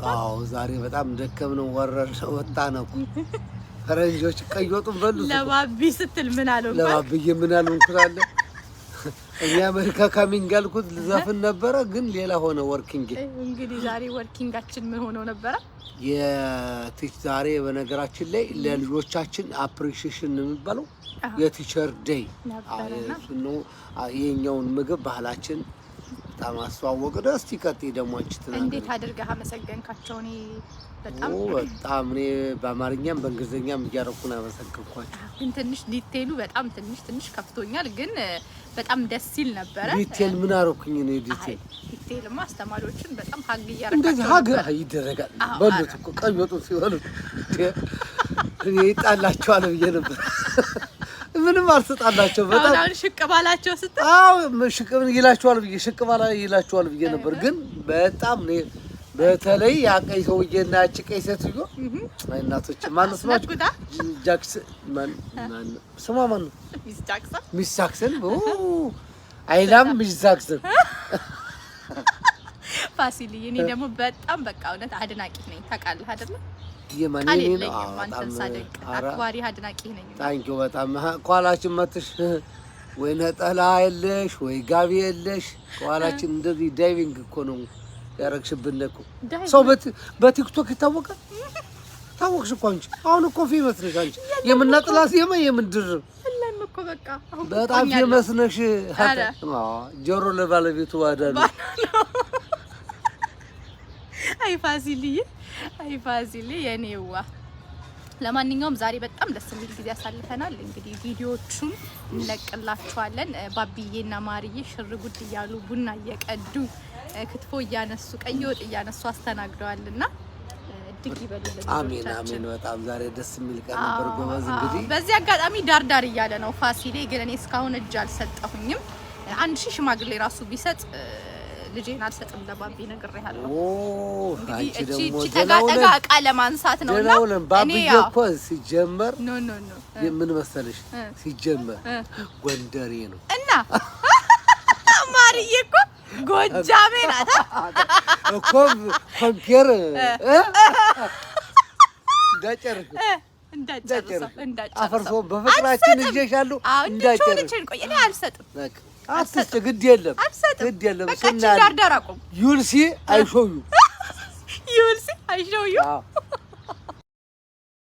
አዎ ዛሬ በጣም ደከምነው ወጣነው ፈረንጆች ቀይወጡን በሉ ለባቢ ስትል ምን አለው ለባቢዬ ምን አለው እንኩራለ እኛ አሜሪካ ካሚንግ ያልኩት ልዘፍን ነበረ ግን ሌላ ሆነ ወርኪንግ እንግዲህ ዛሬ ወርኪንጋችን ምን ሆኖ ነበረ የቲች ዛሬ በነገራችን ላይ ለልጆቻችን አፕሪሺዬሽን የሚባለው የቲቸር ዴይ ነው የኛውን ምግብ ባህላችን በጣም አስተዋወቀ ደስ ይቀጥ ደሞች ተናገረ እንዴት አድርገህ አመሰገንካቸው እኔ በጣም እኔ በአማርኛም በእንግሊዘኛም እያረኩና አመሰግንኳቸው ግን ትንሽ ዲቴሉ በጣም ትንሽ ከፍቶኛል ግን በጣም ደስ ይል ነበር ዲቴል ምን አረኩኝ ነው ዲቴልማ አስተማሪዎችን በጣም ሀግ ያረካቸው እንደዚህ ሀግ ይደረጋል በሉት እኮ ቀይወጡ ሲሆኑ እኔ ይጣላቸዋል ብዬ ነበር ምንም አልሰጣላቸው በጣም አሁን ሽቅባላቸው ስት አዎ ሽቅብ ይላቸዋል ብዬ ሽቅባላ ይላቸዋል ብዬ ነበር ግን በጣም ነው በተለይ ያቀይ ሰውዬና ያጭቀይ ሴትዮ እናቶች ማንስ ናቸው ጃክስ ማን ስሟ ማን ነው ሚስ ጃክሰን አይላም ሚስ ጃክሰን ፋሲሊ እኔ ደግሞ በጣም በቃ እውነት አድናቂ ነኝ ታውቃለህ አይደል የማንኔ ነው በጣም ሳደቅ አክባሪ አድናቂ ነኝ ታንኪዩ በጣም ቋላችን መጥሽ ወይ ነጠላ የለሽ ወይ ጋቢ የለሽ ቋላችን እንደዚህ ዳይቪንግ እኮ ነው ያረክሽብን እኮ ሰው በቲክቶክ ይታወቃል ታወቅሽ እኮ አንቺ አሁን እኮ ፌመስ ነሽ አንቺ የምናጥላ ሲየማ የምንድር አለም እኮ በቃ በጣም ፌመስ ነሽ ጆሮ ለባለቤቱ ዋዳሉ አይ ፋሲሊ የኔዋ ለማንኛውም ዛሬ በጣም ደስ የሚል ጊዜ ያሳልፈናል እንግዲህ ቪዲዮቹን እንለቅላችኋለን ባቢዬና ማርዬ ሽርጉድ እያሉ ቡና እየቀዱ ክትፎ እያነሱ ቀይ ወጥ እያነሱ አስተናግደዋልና እድግ ይበሉልን አሜን በጣም ዛሬ ደስ የሚል ቀን ነበር ጎበዝ እንግዲህ በዚህ አጋጣሚ ዳርዳር እያለ ነው ፋሲሌ ግን እኔ እስካሁን እጅ አልሰጠሁኝም አንድ ሺህ ሽማግሌ ራሱ ቢሰጥ ልጄን አልሰጥም ለባቢ ነግሬሃለሁ አንቺ ደግሞ ተጋጠጋ አቃ ለማንሳት ነውና ባቢ እኮ ሲጀመር ኖ ምን መሰለሽ ሲጀመር ጎንደሬ ነው እና ማርዬ እኮ ጎጃሜ ናት እኮ ኮምፒር እንዳጨርሰው አፈርሶ በፍቅራችን እጄሻለሁ እንዳጨርሰው ቆይ እኔ አልሰጥም አትስጥ ግድ የለም በቃ ዳርዳር አቆም ዩልሲ አይሾዩ አዎ